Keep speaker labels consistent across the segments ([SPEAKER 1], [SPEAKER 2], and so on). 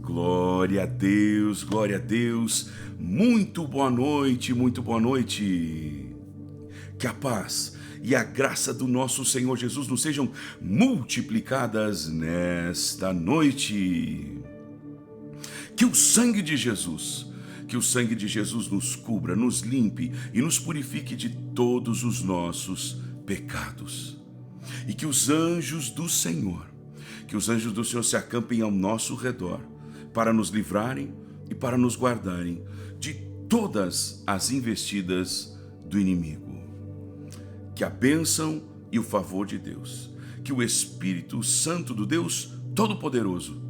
[SPEAKER 1] Glória a Deus, glória a Deus. Muito boa noite, muito boa noite. Que a paz e a graça do nosso Senhor Jesus nos sejam multiplicadas nesta noite. Que o sangue de Jesus nos cubra, nos limpe e nos purifique de todos os nossos pecados. E que os anjos do Senhor se acampem ao nosso redor para nos livrarem e para nos guardarem de todas as investidas do inimigo. Que a bênção e o favor de Deus, que o Espírito Santo do Deus Todo-Poderoso,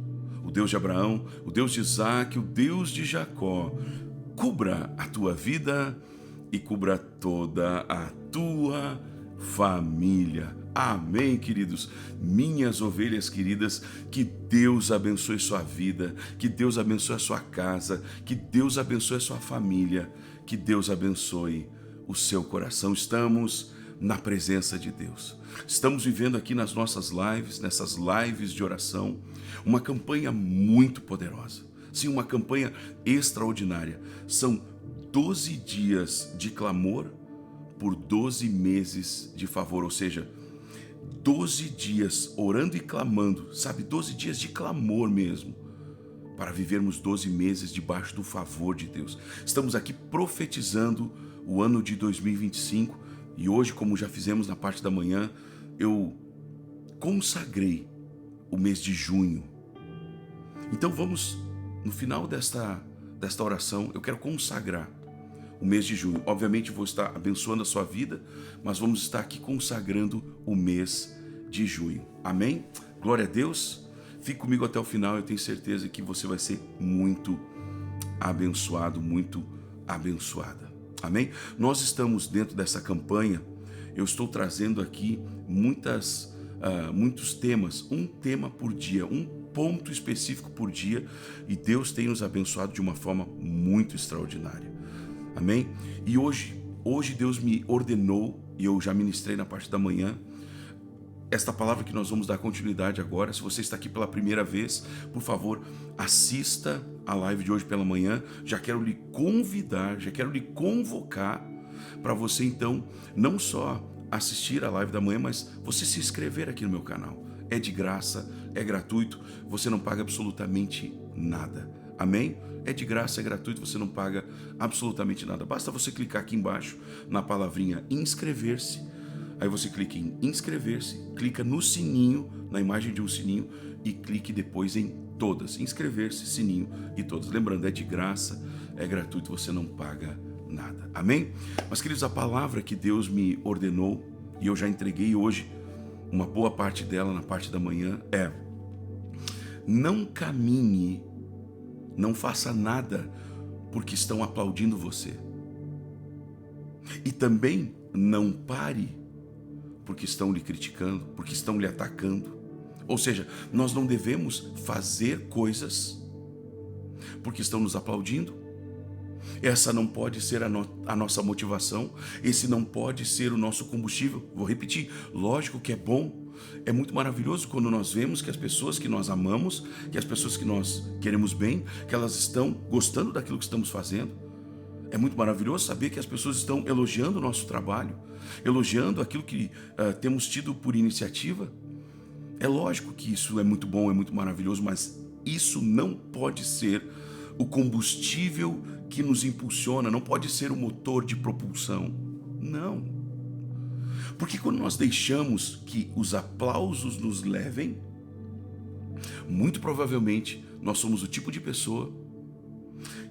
[SPEAKER 1] o Deus de Abraão, o Deus de Isaac, o Deus de Jacó, cubra a tua vida e cubra toda a tua família. Amém, queridos, minhas ovelhas queridas. Que Deus abençoe sua vida, que Deus abençoe a sua casa, que Deus abençoe a sua família, que Deus abençoe o seu coração. Estamos na presença de Deus. Estamos vivendo aqui nas nossas lives, nessas lives de oração, uma campanha muito poderosa. Sim, uma campanha extraordinária. São 12 dias de clamor por 12 meses de favor, ou seja, 12 dias orando e clamando, sabe, 12 dias de clamor mesmo, para vivermos 12 meses debaixo do favor de Deus. Estamos aqui profetizando o ano de 2025 e hoje, como já fizemos na parte da manhã, eu consagrei o mês de junho. Então vamos, no final desta oração, eu quero consagrar o mês de junho. Obviamente vou estar abençoando a sua vida, mas vamos estar aqui consagrando o mês de junho. Amém? Glória a Deus. Fique comigo até o final, eu tenho certeza que você vai ser muito abençoado, muito abençoada. Amém? Nós estamos dentro dessa campanha, eu estou trazendo aqui muitos temas, um tema por dia, um ponto específico por dia, e Deus tem nos abençoado de uma forma muito extraordinária. Amém? E hoje Deus me ordenou, e eu já ministrei na parte da manhã, esta palavra que nós vamos dar continuidade agora. Se você está aqui pela primeira vez, por favor, assista a live de hoje pela manhã. Já quero lhe convidar, já quero lhe convocar para você então não só assistir a live da manhã, mas você se inscrever aqui no meu canal. É de graça, é gratuito, você não paga absolutamente nada. Amém? É de graça, é gratuito, você não paga absolutamente nada. Basta você clicar aqui embaixo na palavrinha inscrever-se. Aí você clica em inscrever-se, clica no sininho, na imagem de um sininho, e clique depois em todas. Inscrever-se, sininho e todas. Lembrando, é de graça, é gratuito, você não paga nada. Amém? Mas, queridos, a palavra que Deus me ordenou, e eu já entreguei hoje uma boa parte dela na parte da manhã, é: não caminhe, não faça nada porque estão aplaudindo você. E também não pare porque estão lhe criticando, porque estão lhe atacando. Ou seja, nós não devemos fazer coisas porque estão nos aplaudindo. Essa não pode ser a nossa motivação, esse não pode ser o nosso combustível. Vou repetir, lógico que é bom, é muito maravilhoso quando nós vemos que as pessoas que nós amamos, que as pessoas que nós queremos bem, que elas estão gostando daquilo que estamos fazendo. É muito maravilhoso saber que as pessoas estão elogiando o nosso trabalho, elogiando aquilo que temos tido por iniciativa. É lógico que isso é muito bom, é muito maravilhoso, mas isso não pode ser o combustível que nos impulsiona, não pode ser o motor de propulsão. Não. Porque quando nós deixamos que os aplausos nos levem, muito provavelmente nós somos o tipo de pessoa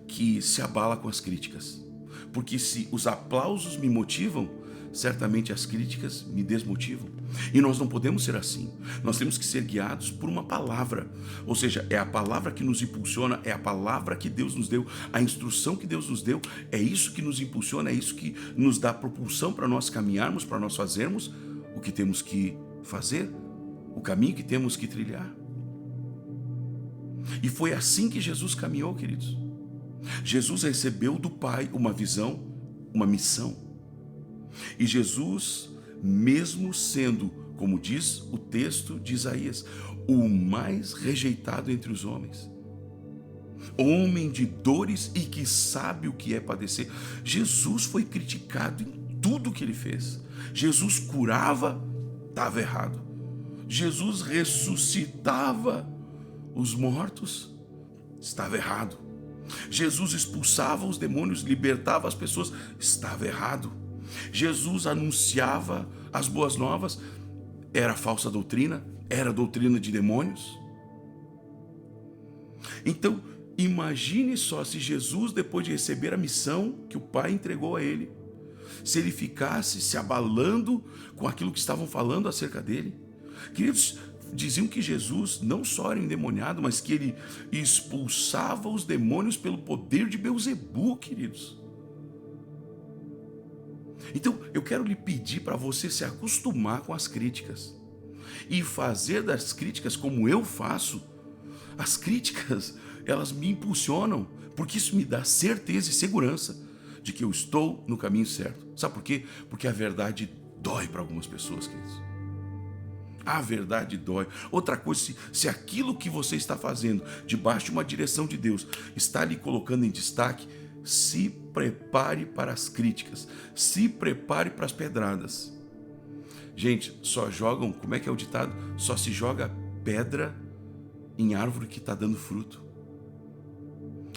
[SPEAKER 1] que se abala com as críticas. Porque se os aplausos me motivam, certamente as críticas me desmotivam. E nós não podemos ser assim. Nós temos que ser guiados por uma palavra. Ou seja, é a palavra que nos impulsiona, é a palavra que Deus nos deu, a instrução que Deus nos deu, é isso que nos impulsiona, é isso que nos dá propulsão para nós caminharmos, para nós fazermos o que temos que fazer, o caminho que temos que trilhar. E foi assim que Jesus caminhou, queridos. Jesus recebeu do Pai uma visão, uma missão. E Jesus, mesmo sendo, como diz o texto de Isaías, o mais rejeitado entre os homens, homem de dores e que sabe o que é padecer. Jesus foi criticado em tudo que ele fez. Jesus curava, estava errado. Jesus ressuscitava os mortos, estava errado. Jesus expulsava os demônios, libertava as pessoas, estava errado. Jesus anunciava as boas novas, era falsa doutrina, era doutrina de demônios. Então, imagine só se Jesus, depois de receber a missão que o Pai entregou a ele, se ele ficasse se abalando com aquilo que estavam falando acerca dele. Queridos, diziam que Jesus não só era endemoniado, mas que ele expulsava os demônios pelo poder de Beelzebu, queridos. Então, eu quero lhe pedir para você se acostumar com as críticas e fazer das críticas como eu faço. As críticas, elas me impulsionam, porque isso me dá certeza e segurança de que eu estou no caminho certo. Sabe por quê? Porque a verdade dói para algumas pessoas, queridos. A verdade dói. Outra coisa, se aquilo que você está fazendo debaixo de uma direção de Deus está lhe colocando em destaque, se prepare para as críticas, se prepare para as pedradas. Gente, só jogam, como é que é o ditado? Só se joga pedra em árvore que está dando fruto.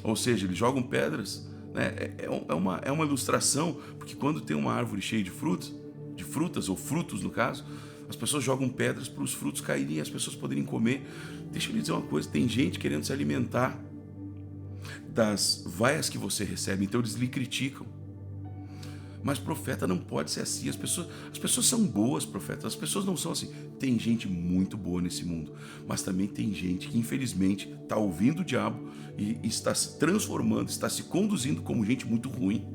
[SPEAKER 1] Ou seja, eles jogam pedras, né? É uma ilustração, porque quando tem uma árvore cheia de frutas ou frutos no caso, as pessoas jogam pedras para os frutos caírem e as pessoas poderem comer. Deixa eu lhe dizer uma coisa, tem gente querendo se alimentar das vaias que você recebe, então eles lhe criticam. Mas profeta não pode ser assim. As pessoas são boas, profetas. As pessoas não são assim. Tem gente muito boa nesse mundo, mas também tem gente que infelizmente está ouvindo o diabo e está se transformando, está se conduzindo como gente muito ruim.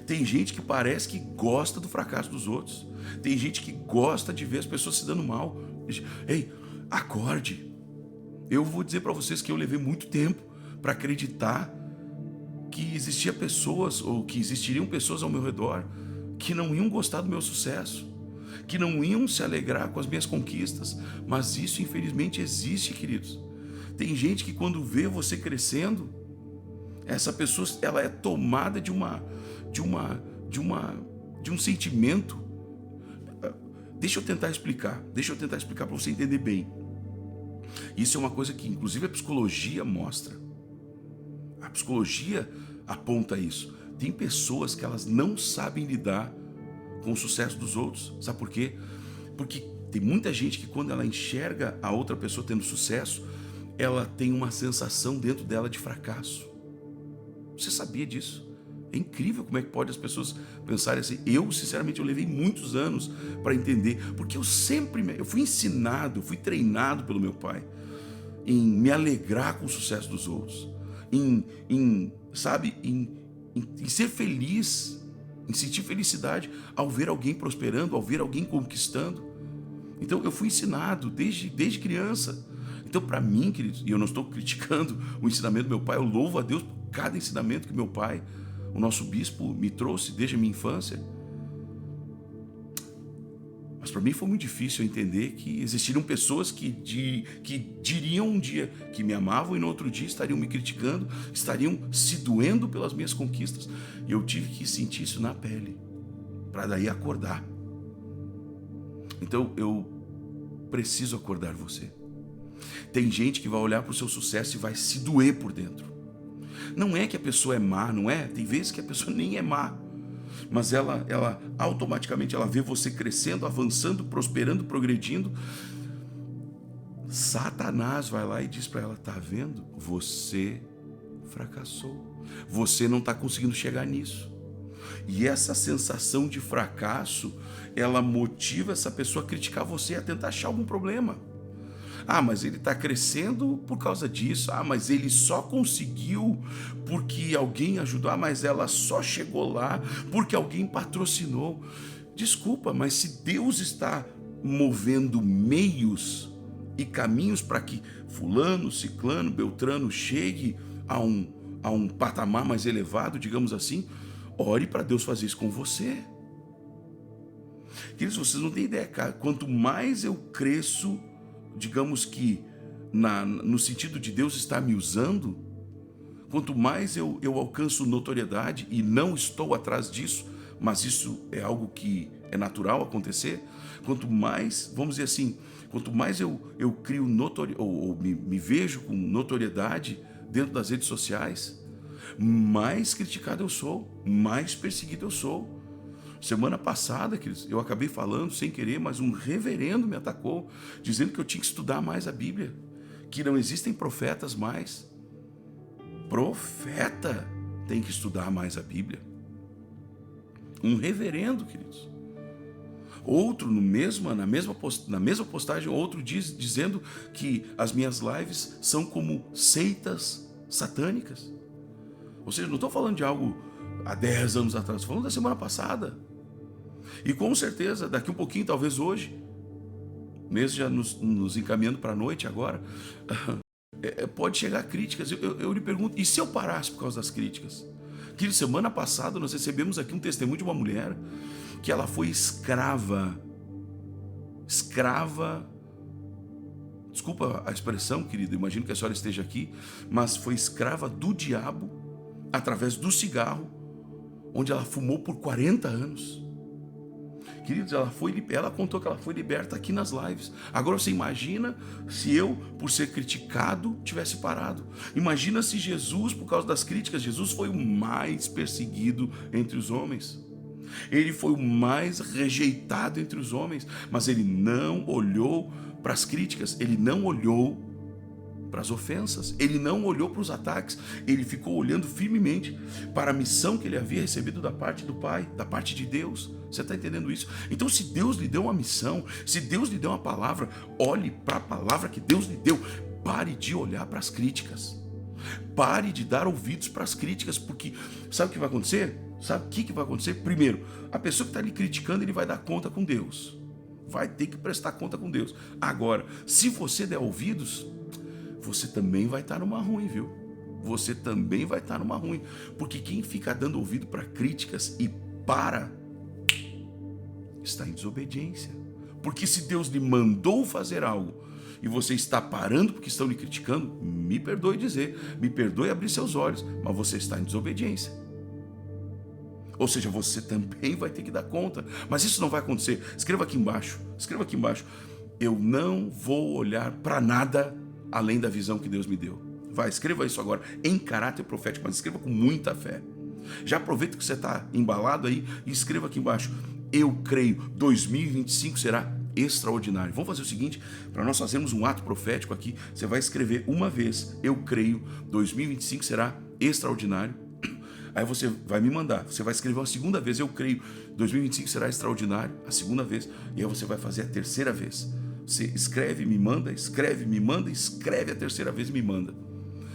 [SPEAKER 1] Tem gente que parece que gosta do fracasso dos outros. Tem gente que gosta de ver as pessoas se dando mal. Ei, acorde. Eu vou dizer para vocês que eu levei muito tempo para acreditar que existia pessoas, ou que existiriam pessoas ao meu redor que não iam gostar do meu sucesso, que não iam se alegrar com as minhas conquistas. Mas isso infelizmente existe, queridos. Tem gente que quando vê você crescendo, essa pessoa, ela é tomada de um sentimento. Deixa eu tentar explicar para você entender bem. Isso é uma coisa que inclusive a psicologia mostra. A psicologia aponta isso. Tem pessoas que elas não sabem lidar com o sucesso dos outros. Sabe por quê? Porque tem muita gente que quando ela enxerga a outra pessoa tendo sucesso, ela tem uma sensação dentro dela de fracasso. Você sabia disso? É incrível como é que pode as pessoas pensarem assim. Eu, sinceramente, eu levei muitos anos para entender, porque eu fui ensinado, fui treinado pelo meu pai em me alegrar com o sucesso dos outros, em ser feliz, em sentir felicidade ao ver alguém prosperando, ao ver alguém conquistando. Então eu fui ensinado desde criança. Então, para mim, queridos, e eu não estou criticando o ensinamento do meu pai, eu louvo a Deus por cada ensinamento que meu pai, o nosso bispo, me trouxe desde a minha infância. Mas para mim foi muito difícil entender que existiriam pessoas que diriam um dia que me amavam e no outro dia estariam me criticando, estariam se doendo pelas minhas conquistas. E eu tive que sentir isso na pele, para daí acordar. Então eu preciso acordar você. Tem gente que vai olhar para o seu sucesso e vai se doer por dentro. Não é que a pessoa é má, não é? Tem vezes que a pessoa nem é má, mas ela automaticamente ela vê você crescendo, avançando, prosperando, progredindo. Satanás vai lá e diz para ela: tá vendo? Você fracassou. Você não está conseguindo chegar nisso. E essa sensação de fracasso, ela motiva essa pessoa a criticar você, a tentar achar algum problema. Ah, mas ele está crescendo por causa disso. Ah, mas ele só conseguiu porque alguém ajudou. Ah, mas ela só chegou lá porque alguém patrocinou. Desculpa, mas se Deus está movendo meios e caminhos para que fulano, ciclano, beltrano chegue a um patamar mais elevado, digamos assim, ore para Deus fazer isso com você. Queridos, vocês não têm ideia, cara. Quanto mais eu cresço, digamos que no sentido de Deus estar me usando, quanto mais eu alcanço notoriedade, e não estou atrás disso, mas isso é algo que é natural acontecer, quanto mais, vamos dizer assim, quanto mais eu crio ou me vejo com notoriedade dentro das redes sociais, mais criticado eu sou, mais perseguido eu sou. Semana passada, queridos, eu acabei falando sem querer, mas um reverendo me atacou, dizendo que eu tinha que estudar mais a Bíblia, que não existem profetas mais. Profeta tem que estudar mais a Bíblia. Um reverendo, queridos. Outro, na mesma postagem, outro dizendo que as minhas lives são como seitas satânicas. Ou seja, não estou falando de algo há 10 anos atrás, estou falando da semana passada. E com certeza, daqui um pouquinho, talvez hoje, mesmo já nos encaminhando para a noite agora, pode chegar críticas. Eu lhe pergunto, e se eu parasse por causa das críticas? Que semana passada nós recebemos aqui um testemunho de uma mulher que ela foi escrava, desculpa a expressão, querido, imagino que a senhora esteja aqui, mas foi escrava do diabo através do cigarro, onde ela fumou por 40 anos. Queridos, ela contou que ela foi liberta aqui nas lives. Agora você imagina se eu, por ser criticado, tivesse parado. Imagina se Jesus, por causa das críticas, Jesus foi o mais perseguido entre os homens. Ele foi o mais rejeitado entre os homens, mas ele não olhou para as críticas, ele não olhou para as ofensas, ele não olhou para os ataques, ele ficou olhando firmemente para a missão que ele havia recebido da parte do Pai, da parte de Deus. Você está entendendo isso? Então, se Deus lhe deu uma missão, se Deus lhe deu uma palavra, olhe para a palavra que Deus lhe deu. Pare de olhar para as críticas, pare de dar ouvidos para as críticas, porque sabe o que vai acontecer? Sabe o que vai acontecer? Primeiro, a pessoa que está lhe criticando, ele vai dar conta com Deus, vai ter que prestar conta com Deus. Agora, se você der ouvidos, você também vai estar numa ruim, viu? Você também vai estar numa ruim, porque quem fica dando ouvido para críticas e está em desobediência. Porque se Deus lhe mandou fazer algo e você está parando porque estão lhe criticando, me perdoe dizer, me perdoe abrir seus olhos, mas você está em desobediência. Ou seja, você também vai ter que dar conta. Mas isso não vai acontecer. Escreva aqui embaixo. Eu não vou olhar para nada além da visão que Deus me deu. Vai, escreva isso agora em caráter profético, mas escreva com muita fé. Já aproveita que você está embalado aí e escreva aqui embaixo: eu creio, 2025 será extraordinário. Vamos fazer o seguinte, para nós fazermos um ato profético aqui, você vai escrever uma vez: eu creio, 2025 será extraordinário. Aí você vai me mandar, você vai escrever uma segunda vez: eu creio, 2025 será extraordinário, a segunda vez, e aí você vai fazer a terceira vez. Você escreve, me manda, escreve a terceira vez e me manda,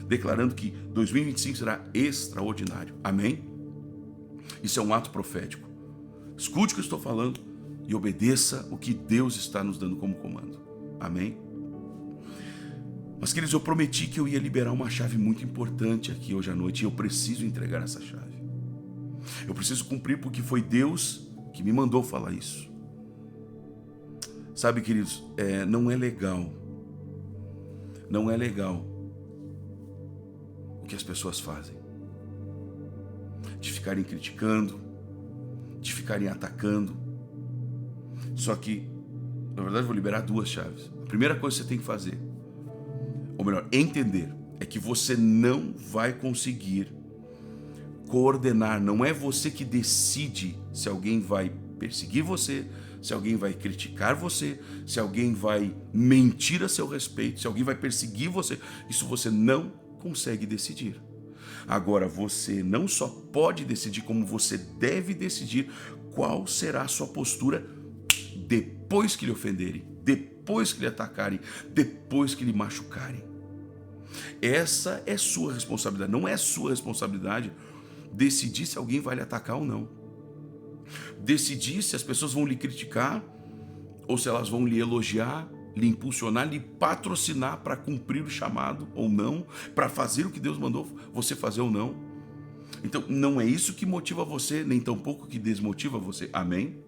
[SPEAKER 1] declarando que 2025 será extraordinário. Amém? Isso é um ato profético. Escute o que eu estou falando e obedeça o que Deus está nos dando como comando. Amém? Mas, queridos, eu prometi que eu ia liberar uma chave muito importante aqui hoje à noite, e eu preciso entregar essa chave. Eu preciso cumprir, porque foi Deus que me mandou falar isso. Sabe, queridos, não é legal o que as pessoas fazem, de ficarem criticando, de ficarem atacando. Só que, na verdade, eu vou liberar duas chaves. A primeira coisa que você tem que fazer, ou melhor, entender, é que você não vai conseguir coordenar. Não é você que decide se alguém vai perseguir você, se alguém vai criticar você, se alguém vai mentir a seu respeito, se alguém vai perseguir você. Isso você não consegue decidir. Agora, você não só pode decidir, como você deve decidir qual será a sua postura depois que lhe ofenderem, depois que lhe atacarem, depois que lhe machucarem. Essa é sua responsabilidade. Não é sua responsabilidade decidir se alguém vai lhe atacar ou não. Decidir se as pessoas vão lhe criticar ou se elas vão lhe elogiar, lhe impulsionar, lhe patrocinar para cumprir o chamado ou não, para fazer o que Deus mandou você fazer ou não. Então, não é isso que motiva você, nem tampouco que desmotiva você. Amém?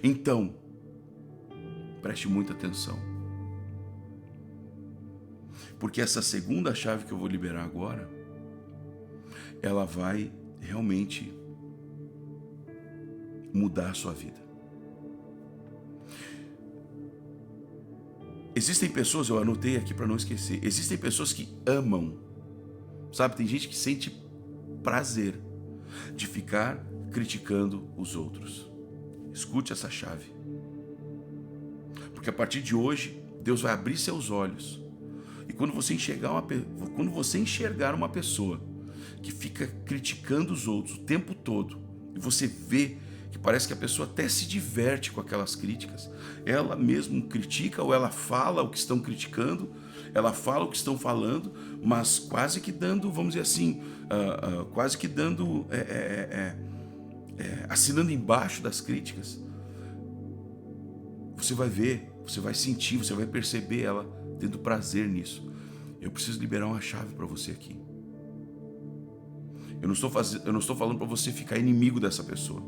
[SPEAKER 1] Então, preste muita atenção, porque essa segunda chave que eu vou liberar agora ela vai realmente mudar a sua vida. Existem pessoas, eu anotei aqui para não esquecer, existem pessoas que amam, sabe? Tem gente que sente prazer de ficar criticando os outros. Escute essa chave. Porque a partir de hoje, Deus vai abrir seus olhos. E quando você enxergar uma pessoa que fica criticando os outros o tempo todo, e você vê que parece que a pessoa até se diverte com aquelas críticas, ela mesmo critica, ou ela fala o que estão criticando, ela fala o que estão falando, mas quase que dando, vamos dizer assim, quase que dando, assinando embaixo das críticas. Você vai ver, você vai sentir, você vai perceber ela tendo prazer nisso. Eu preciso liberar uma chave para você aqui. Eu não estou falando para você ficar inimigo dessa pessoa.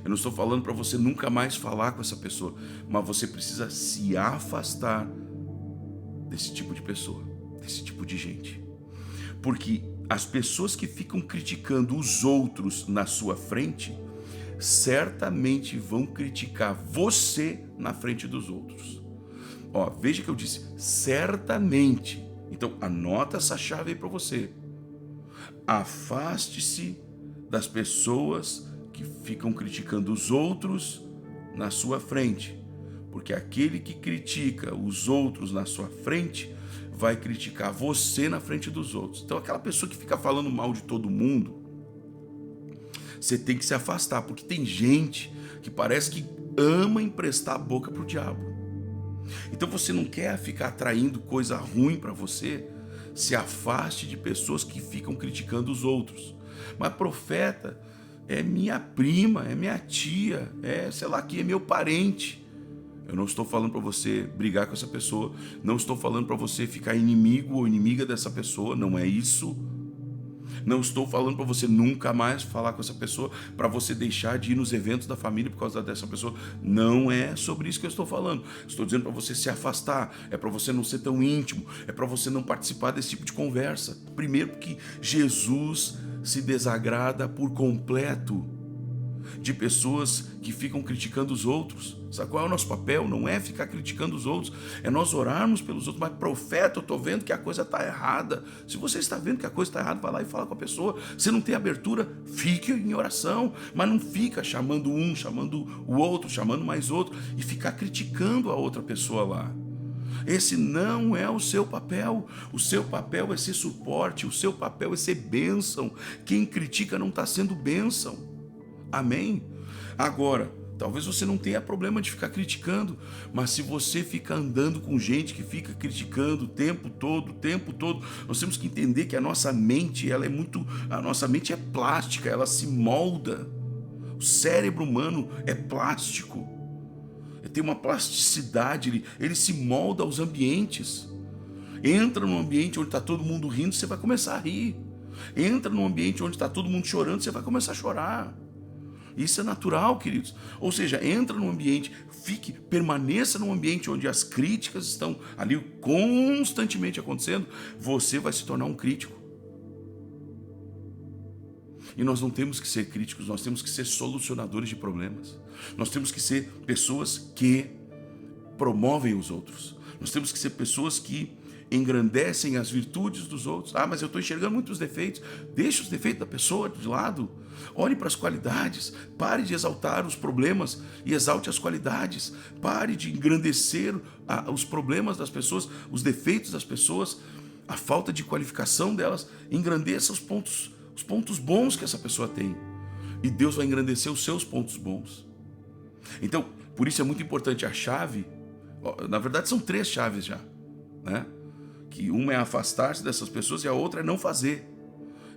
[SPEAKER 1] Eu não estou falando para você nunca mais falar com essa pessoa, mas você precisa se afastar desse tipo de pessoa, desse tipo de gente. Porque as pessoas que ficam criticando os outros na sua frente, certamente vão criticar você na frente dos outros. Ó, veja que eu disse, certamente. Então, anota essa chave aí para você. Afaste-se das pessoas que ficam criticando os outros na sua frente, porque aquele que critica os outros na sua frente vai criticar você na frente dos outros. Então, aquela pessoa que fica falando mal de todo mundo, você tem que se afastar, porque tem gente que parece que ama emprestar a boca pro diabo. Então você não quer ficar atraindo coisa ruim para você, se afaste de pessoas que ficam criticando os outros. Mas profeta, é minha prima, é minha tia, sei lá que é meu parente. Eu não estou falando para você brigar com essa pessoa, não estou falando para você ficar inimigo ou inimiga dessa pessoa, não é isso. Não estou falando para você nunca mais falar com essa pessoa, para você deixar de ir nos eventos da família por causa dessa pessoa. Não é sobre isso que eu estou falando. Estou dizendo para você se afastar, é para você não ser tão íntimo, é para você não participar desse tipo de conversa. Primeiro, porque Jesus se desagrada por completo de pessoas que ficam criticando os outros. Sabe qual é o nosso papel? Não é ficar criticando os outros, é nós orarmos pelos outros. Mas profeta, eu estou vendo que a coisa está errada. Se você está vendo que a coisa está errada, vai lá e fala com a pessoa. Se não tem abertura, fique em oração, mas não fica chamando um, chamando o outro, chamando mais outro e ficar criticando a outra pessoa lá. Esse não é o seu papel. O seu papel é ser suporte, o seu papel é ser bênção. Quem critica não está sendo bênção. Amém? Agora, talvez você não tenha problema de ficar criticando, mas se você fica andando com gente que fica criticando o tempo todo, nós temos que entender que a nossa mente é plástica, ela se molda. O cérebro humano é plástico. Tem uma plasticidade, ele se molda aos ambientes. Entra num ambiente onde está todo mundo rindo, você vai começar a rir. Entra num ambiente onde está todo mundo chorando, você vai começar a chorar. Isso é natural, queridos. Ou seja, entra num ambiente, permaneça num ambiente onde as críticas estão ali constantemente acontecendo, você vai se tornar um crítico. E nós não temos que ser críticos, nós temos que ser solucionadores de problemas. Nós temos que ser pessoas que promovem os outros. Nós temos que ser pessoas que engrandecem as virtudes dos outros. Ah, mas eu estou enxergando muitos defeitos. Deixa os defeitos da pessoa de lado. Olhe para as qualidades. Pare de exaltar os problemas e exalte as qualidades. Pare de engrandecer os problemas das pessoas, os defeitos das pessoas, a falta de qualificação delas. Engrandeça os pontos bons que essa pessoa tem. E Deus vai engrandecer os seus pontos bons. Então, por isso é muito importante a chave. Na verdade, são 3 chaves já, né? Que uma é afastar-se dessas pessoas e a outra é não fazer.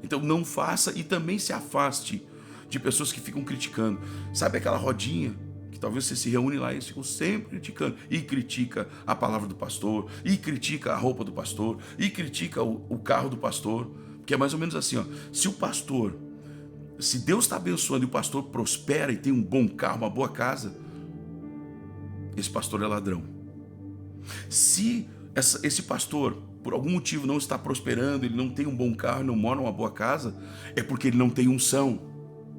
[SPEAKER 1] Então não faça e também se afaste de pessoas que ficam criticando. Sabe aquela rodinha que talvez você se reúne lá e eles ficam sempre criticando. E critica a palavra do pastor, e critica a roupa do pastor, e critica o carro do pastor. Porque é mais ou menos assim, ó. Se Deus está abençoando e o pastor prospera e tem um bom carro, uma boa casa, esse pastor é ladrão. Se esse pastor por algum motivo não está prosperando, ele não tem um bom carro, não mora numa boa casa, é porque ele não tem unção.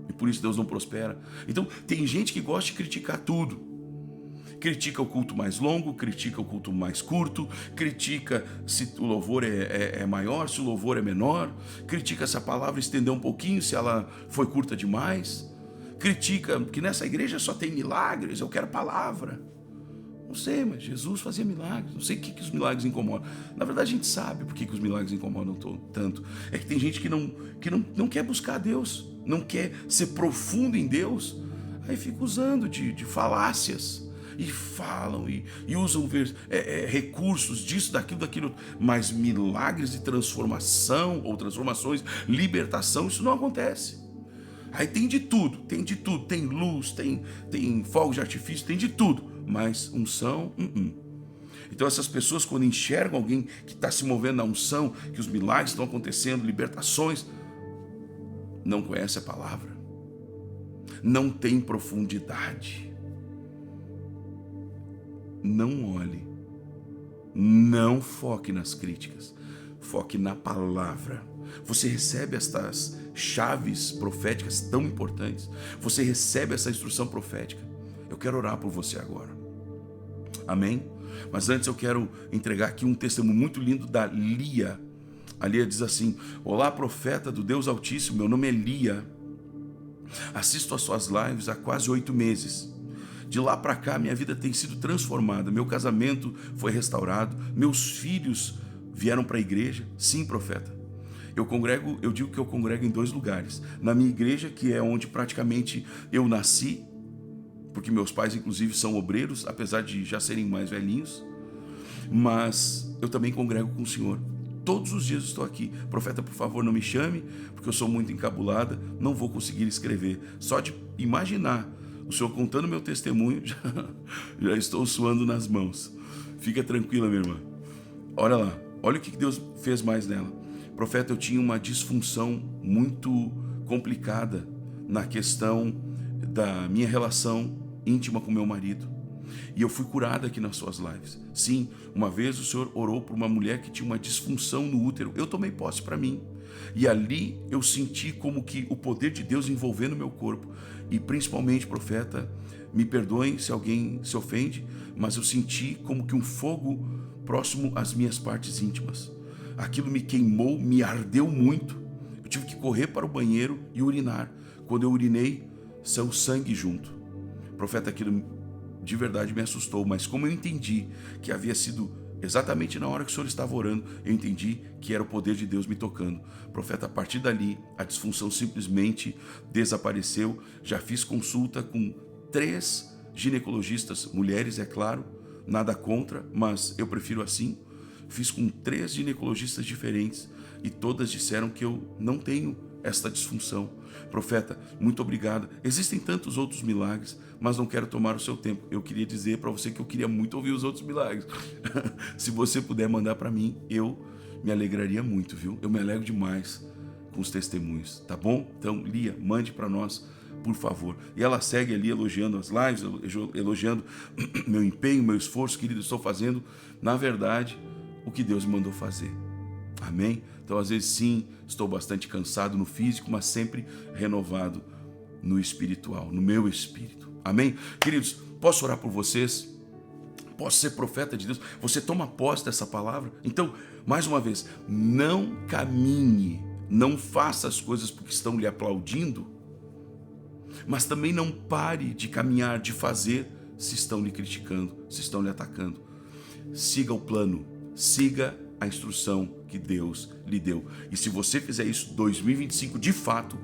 [SPEAKER 1] E por isso Deus não prospera. Então tem gente que gosta de criticar tudo. Critica o culto mais longo, critica o culto mais curto, critica se o louvor é maior, se o louvor é menor, critica se a palavra estendeu um pouquinho, se ela foi curta demais, critica que nessa igreja só tem milagres, eu quero palavra. Não sei, mas Jesus fazia milagres, não sei o que os milagres incomodam. Na verdade a gente sabe por que os milagres incomodam tanto. É que tem gente que não quer buscar Deus, não quer ser profundo em Deus, aí fica usando de falácias. E falam e usam recursos disso, daquilo, mas milagres de transformação ou transformações, libertação, isso não acontece. Aí tem de tudo, tem luz, tem fogos de artifício, tem de tudo, mas unção, Então essas pessoas, quando enxergam alguém que está se movendo na unção, que os milagres estão acontecendo, libertações, não conhece a palavra, não tem profundidade. Não olhe, não foque nas críticas, foque na palavra. Você recebe estas chaves proféticas tão importantes, você recebe essa instrução profética. Eu quero orar por você agora, amém? Mas antes eu quero entregar aqui um testemunho muito lindo da Lia. A Lia diz assim: olá, profeta do Deus Altíssimo, meu nome é Lia, assisto às suas lives há quase 8 meses. De lá para cá, minha vida tem sido transformada. Meu casamento foi restaurado. Meus filhos vieram para a igreja. Sim, profeta. Eu digo que eu congrego em 2 lugares. Na minha igreja, que é onde praticamente eu nasci, porque meus pais, inclusive, são obreiros, apesar de já serem mais velhinhos. Mas eu também congrego com o Senhor. Todos os dias estou aqui. Profeta, por favor, não me chame, porque eu sou muito encabulada, não vou conseguir escrever. Só de imaginar o Senhor contando meu testemunho, já estou suando nas mãos. Fica tranquila, minha irmã. Olha lá, olha o que Deus fez mais nela. Profeta, eu tinha uma disfunção muito complicada na questão da minha relação íntima com meu marido. E eu fui curada aqui nas suas lives. Sim, uma vez o Senhor orou por uma mulher que tinha uma disfunção no útero. Eu tomei posse para mim. E ali eu senti como que o poder de Deus envolvendo o meu corpo. E principalmente, profeta, me perdoem se alguém se ofende, mas eu senti como que um fogo próximo às minhas partes íntimas. Aquilo me queimou, me ardeu muito. Eu tive que correr para o banheiro e urinar. Quando eu urinei, saiu sangue junto. Profeta, aquilo de verdade me assustou, mas como eu entendi que havia sido exatamente na hora que o Senhor estava orando, eu entendi que era o poder de Deus me tocando. Profeta, a partir dali, a disfunção simplesmente desapareceu. Já fiz consulta com 3 ginecologistas, mulheres, é claro, nada contra, mas eu prefiro assim. Fiz com 3 ginecologistas diferentes e todas disseram que eu não tenho esta disfunção. Profeta, muito obrigado. Existem tantos outros milagres, mas não quero tomar o seu tempo. Eu queria dizer para você que eu queria muito ouvir os outros milagres. Se você puder mandar para mim, eu me alegraria muito, viu? Eu me alegro demais com os testemunhos, tá bom? Então, Lia, mande para nós, por favor. E ela segue ali elogiando as lives, elogiando meu empenho, meu esforço. Querido, estou fazendo, na verdade, o que Deus me mandou fazer. Amém? Então, às vezes, sim, estou bastante cansado no físico, mas sempre renovado no espiritual, no meu espírito. Amém? Queridos, posso orar por vocês? Posso ser profeta de Deus? Você toma posse dessa palavra? Então, mais uma vez, não caminhe, não faça as coisas porque estão lhe aplaudindo, mas também não pare de caminhar, de fazer, se estão lhe criticando, se estão lhe atacando. Siga o plano, siga a instrução que Deus lhe deu. E se você fizer isso, 2025 de fato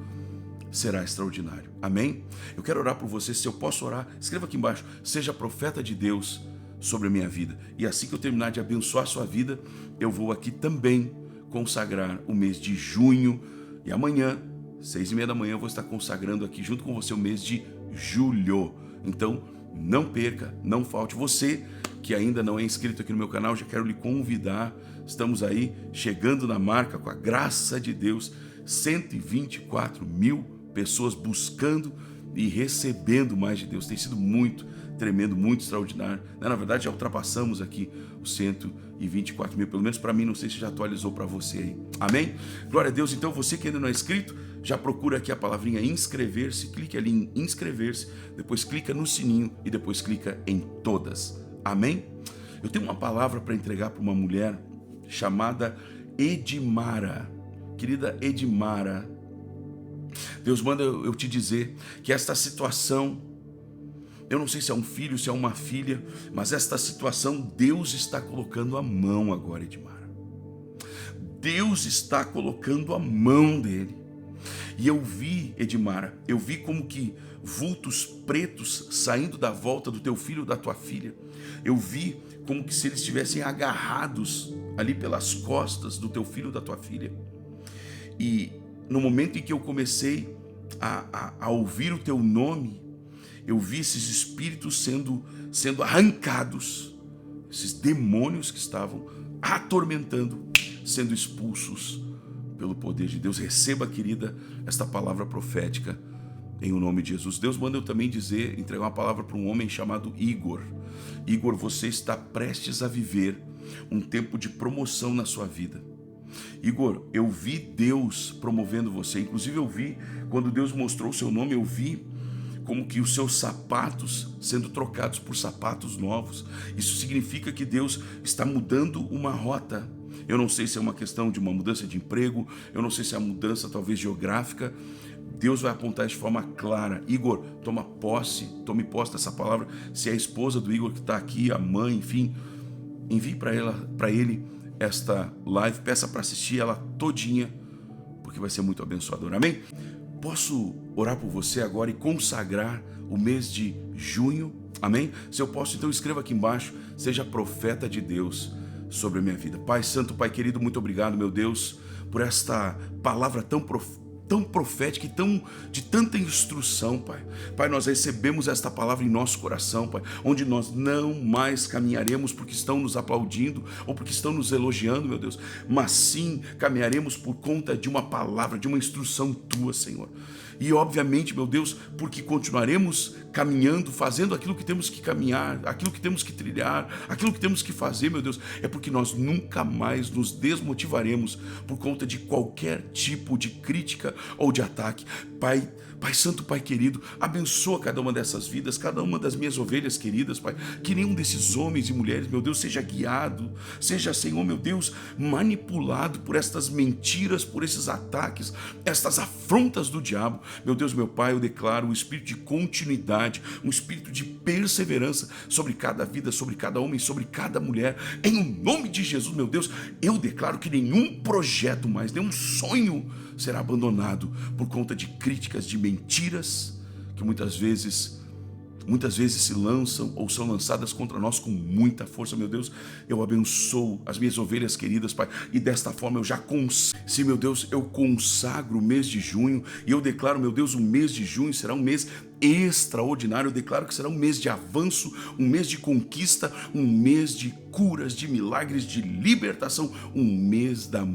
[SPEAKER 1] será extraordinário. Amém? Eu quero orar por você. Se eu posso orar, escreva aqui embaixo: seja profeta de Deus sobre a minha vida. E assim que eu terminar de abençoar a sua vida, eu vou aqui também consagrar o mês de junho. E amanhã, 6h30 da manhã, eu vou estar consagrando aqui junto com você o mês de julho. Então, não perca, não falte. Você que ainda não é inscrito aqui no meu canal, já quero lhe convidar. Estamos aí chegando na marca, com a graça de Deus, 124 mil pessoas buscando e recebendo mais de Deus. Tem sido muito tremendo, muito extraordinário. Na verdade, já ultrapassamos aqui os 124 mil, pelo menos para mim, não sei se já atualizou para você aí. Amém? Glória a Deus. Então, você que ainda não é inscrito, já procura aqui a palavrinha inscrever-se, clique ali em inscrever-se, depois clica no sininho e depois clica em todas. Amém? Eu tenho uma palavra para entregar para uma mulher chamada Edmara. Querida Edmara, Deus manda eu te dizer que esta situação, eu não sei se é um filho, se é uma filha, mas esta situação Deus está colocando a mão agora, Edmara. Deus está colocando a mão dele. E eu vi, Edmara, eu vi como que vultos pretos saindo da volta do teu filho, da tua filha. Eu vi como que se eles estivessem agarrados ali pelas costas do teu filho, da tua filha. E no momento em que eu comecei a ouvir o teu nome, eu vi esses espíritos sendo arrancados, esses demônios que estavam atormentando, sendo expulsos pelo poder de Deus. Receba, querida, esta palavra profética em o nome de Jesus. Deus manda eu também entregar uma palavra para um homem chamado Igor. Igor, você está prestes a viver um tempo de promoção na sua vida. Igor, eu vi Deus promovendo você. Inclusive eu vi, quando Deus mostrou o seu nome, eu vi como que os seus sapatos sendo trocados por sapatos novos. Isso significa que Deus está mudando uma rota. Eu não sei se é uma questão de uma mudança de emprego, eu não sei se é uma mudança talvez geográfica. Deus vai apontar de forma clara. Igor, tome posse dessa palavra. Se é a esposa do Igor que está aqui, a mãe, enfim, envie para ele esta live, peça para assistir ela todinha, porque vai ser muito abençoador. Amém? Posso orar por você agora e consagrar o mês de junho? Amém? Se eu posso, então escreva aqui embaixo, seja profeta de Deus sobre a minha vida. Pai Santo, Pai querido, muito obrigado, meu Deus, por esta palavra tão profética e de tanta instrução, Pai. Pai, nós recebemos esta palavra em nosso coração, Pai, onde nós não mais caminharemos porque estão nos aplaudindo ou porque estão nos elogiando, meu Deus, mas sim caminharemos por conta de uma palavra, de uma instrução Tua, Senhor. E obviamente, meu Deus, porque continuaremos caminhando, fazendo aquilo que temos que caminhar, aquilo que temos que trilhar, aquilo que temos que fazer, meu Deus, é porque nós nunca mais nos desmotivaremos por conta de qualquer tipo de crítica ou de ataque. Pai Santo, Pai querido, abençoa cada uma dessas vidas, cada uma das minhas ovelhas queridas, Pai, que nenhum desses homens e mulheres, meu Deus, seja guiado, seja, Senhor, meu Deus, manipulado por estas mentiras, por esses ataques, estas afrontas do diabo. Meu Deus, meu Pai, eu declaro um espírito de continuidade, um espírito de perseverança sobre cada vida, sobre cada homem, sobre cada mulher, em nome de Jesus, meu Deus. Eu declaro que nenhum projeto mais, nenhum sonho será abandonado por conta de críticas, de mentiras que muitas vezes se lançam ou são lançadas contra nós com muita força, meu Deus. Eu abençoo as minhas ovelhas queridas, Pai, e desta forma eu já sim, meu Deus, eu consagro o mês de junho e eu declaro, meu Deus, o mês de junho será um mês extraordinário. Eu declaro que será um mês de avanço, um mês de conquista, um mês de curas, de milagres, de libertação, um mês da